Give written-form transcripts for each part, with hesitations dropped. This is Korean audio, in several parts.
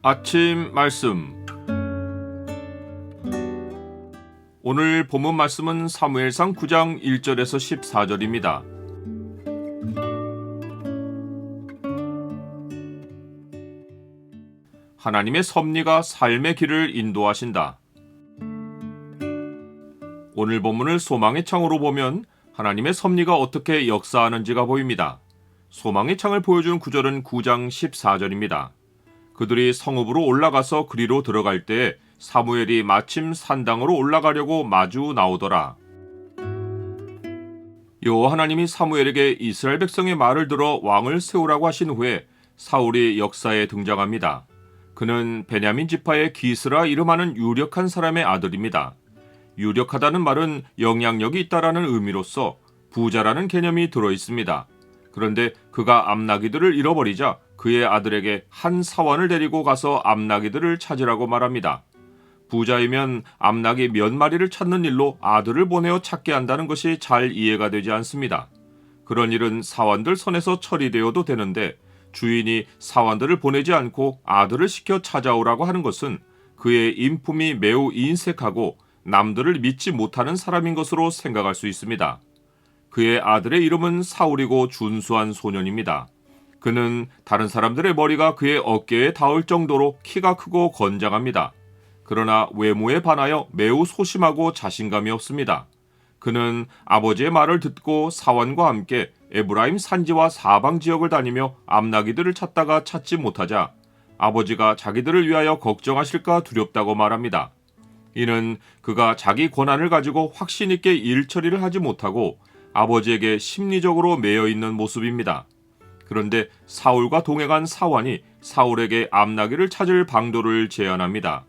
아침 말씀. 오늘 본문 말씀은 사무엘상 9장 1절에서 14절입니다. 하나님의 섭리가 삶의 길을 인도하신다. 오늘 본문을 소망의 창으로 보면 하나님의 섭리가 어떻게 역사하는지가 보입니다. 소망의 창을 보여주는 구절은 9장 14절입니다. 그들이 성읍으로 올라가서 그리로 들어갈 때에 사무엘이 마침 산당으로 올라가려고 마주 나오더라. 여호와 하나님이 사무엘에게 이스라엘 백성의 말을 들어 왕을 세우라고 하신 후에 사울이 역사에 등장합니다. 그는 베냐민 지파의 기스라 이름하는 유력한 사람의 아들입니다. 유력하다는 말은 영향력이 있다라는 의미로서 부자라는 개념이 들어 있습니다. 그런데 그가 암나기들을 잃어버리자 그의 아들에게 한 사원을 데리고 가서 암나기들을 찾으라고 말합니다. 부자이면 암나기 몇 마리를 찾는 일로 아들을 보내어 찾게 한다는 것이 잘 이해가 되지 않습니다. 그런 일은 사원들 손에서 처리되어도 되는데 주인이 사원들을 보내지 않고 아들을 시켜 찾아오라고 하는 것은 그의 인품이 매우 인색하고 남들을 믿지 못하는 사람인 것으로 생각할 수 있습니다. 그의 아들의 이름은 사울이고 준수한 소년입니다. 그는 다른 사람들의 머리가 그의 어깨에 닿을 정도로 키가 크고 건장합니다. 그러나 외모에 반하여 매우 소심하고 자신감이 없습니다. 그는 아버지의 말을 듣고 사원과 함께 에브라임 산지와 사방 지역을 다니며 암나기들을 찾다가 찾지 못하자 아버지가 자기들을 위하여 걱정하실까 두렵다고 말합니다. 이는 그가 자기 권한을 가지고 확신 있게 일 처리를 하지 못하고 아버지에게 심리적으로 매여 있는 모습입니다. 그런데 사울과 동행한 사환이 사울에게 암나기를 찾을 방도를 제안합니다.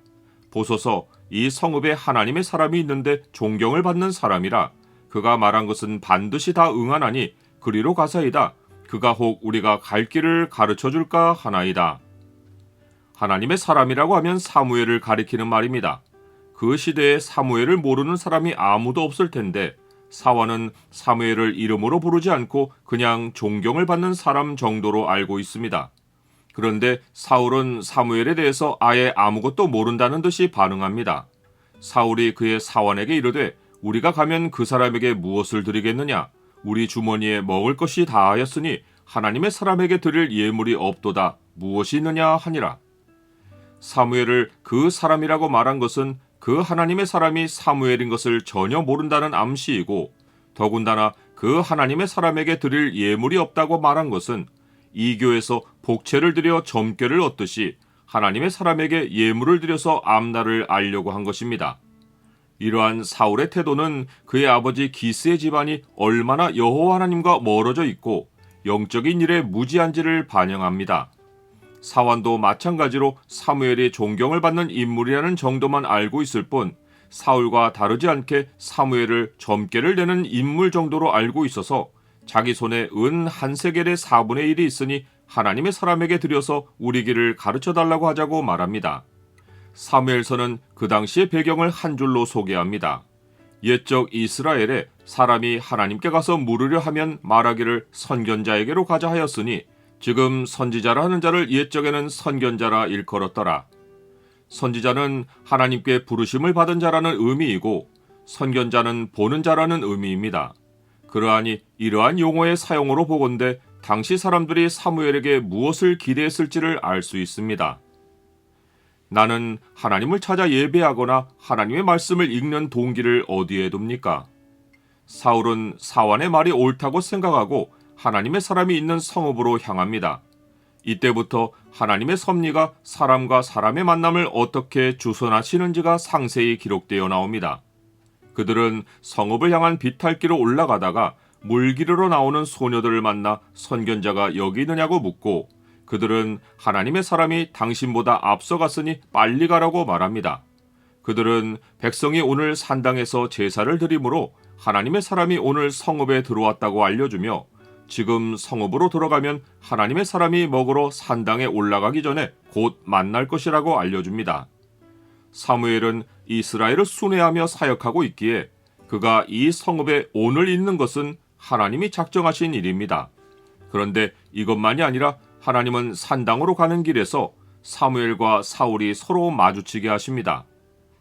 보소서, 이 성읍에 하나님의 사람이 있는데 존경을 받는 사람이라 그가 말한 것은 반드시 다 응하나니 그리로 가사이다. 그가 혹 우리가 갈 길을 가르쳐 줄까 하나이다. 하나님의 사람이라고 하면 사무엘을 가리키는 말입니다. 그 시대에 사무엘을 모르는 사람이 아무도 없을 텐데 사원은 사무엘을 이름으로 부르지 않고 그냥 존경을 받는 사람 정도로 알고 있습니다. 그런데 사울은 사무엘에 대해서 아예 아무것도 모른다는 듯이 반응합니다. 사울이 그의 사원에게 이르되 우리가 가면 그 사람에게 무엇을 드리겠느냐? 우리 주머니에 먹을 것이 다하였으니 하나님의 사람에게 드릴 예물이 없도다. 무엇이 있느냐 하니라. 사무엘을 그 사람이라고 말한 것은 그 하나님의 사람이 사무엘인 것을 전혀 모른다는 암시이고 더군다나 그 하나님의 사람에게 드릴 예물이 없다고 말한 것은 이교에서 복채를 드려 점괘를 얻듯이 하나님의 사람에게 예물을 드려서 앞날을 알려고 한 것입니다. 이러한 사울의 태도는 그의 아버지 기스의 집안이 얼마나 여호와 하나님과 멀어져 있고 영적인 일에 무지한지를 반영합니다. 사환도 마찬가지로 사무엘이 존경을 받는 인물이라는 정도만 알고 있을 뿐 사울과 다르지 않게 사무엘을 점괘를 내는 인물 정도로 알고 있어서 자기 손에 은 한 세겔의 4분의 1이 있으니 하나님의 사람에게 드려서 우리 길을 가르쳐달라고 하자고 말합니다. 사무엘서는 그 당시의 배경을 한 줄로 소개합니다. 옛적 이스라엘에 사람이 하나님께 가서 물으려 하면 말하기를 선견자에게로 가자 하였으니 지금 선지자라 하는 자를 옛적에는 선견자라 일컬었더라. 선지자는 하나님께 부르심을 받은 자라는 의미이고 선견자는 보는 자라는 의미입니다. 그러하니 이러한 용어의 사용으로 보건대 당시 사람들이 사무엘에게 무엇을 기대했을지를 알 수 있습니다. 나는 하나님을 찾아 예배하거나 하나님의 말씀을 읽는 동기를 어디에 둡니까? 사울은 사환의 말이 옳다고 생각하고 하나님의 사람이 있는 성읍으로 향합니다. 이때부터 하나님의 섭리가 사람과 사람의 만남을 어떻게 주선하시는지가 상세히 기록되어 나옵니다. 그들은 성읍을 향한 비탈길로 올라가다가 물기르러 나오는 소녀들을 만나 선견자가 여기 있느냐고 묻고 그들은 하나님의 사람이 당신보다 앞서갔으니 빨리 가라고 말합니다. 그들은 백성이 오늘 산당에서 제사를 드리므로 하나님의 사람이 오늘 성읍에 들어왔다고 알려주며 지금 성읍으로 들어가면 하나님의 사람이 먹으러 산당에 올라가기 전에 곧 만날 것이라고 알려줍니다. 사무엘은 이스라엘을 순회하며 사역하고 있기에 그가 이 성읍에 오늘 있는 것은 하나님이 작정하신 일입니다. 그런데 이것만이 아니라 하나님은 산당으로 가는 길에서 사무엘과 사울이 서로 마주치게 하십니다.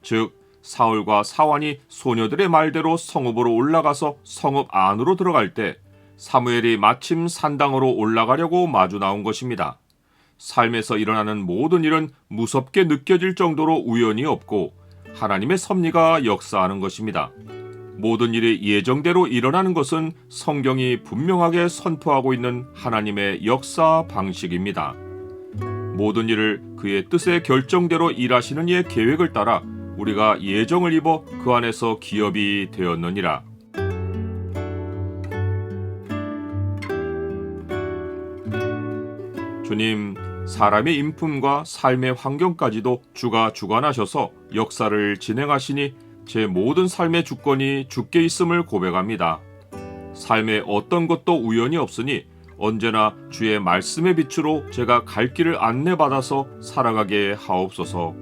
즉 사울과 사환이 소녀들의 말대로 성읍으로 올라가서 성읍 안으로 들어갈 때 사무엘이 마침 산당으로 올라가려고 마주 나온 것입니다. 삶에서 일어나는 모든 일은 무섭게 느껴질 정도로 우연이 없고 하나님의 섭리가 역사하는 것입니다. 모든 일이 예정대로 일어나는 것은 성경이 분명하게 선포하고 있는 하나님의 역사 방식입니다. 모든 일을 그의 뜻의 결정대로 일하시는 이의 계획을 따라 우리가 예정을 입어 그 안에서 기업이 되었느니라. 주님, 사람의 인품과 삶의 환경까지도 주가 주관하셔서 역사를 진행하시니 제 모든 삶의 주권이 주께 있음을 고백합니다. 삶의 어떤 것도 우연이 없으니 언제나 주의 말씀의 빛으로 제가 갈 길을 안내받아서 살아가게 하옵소서.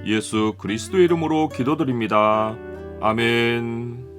예수 그리스도의 이름으로 기도드립니다. 아멘.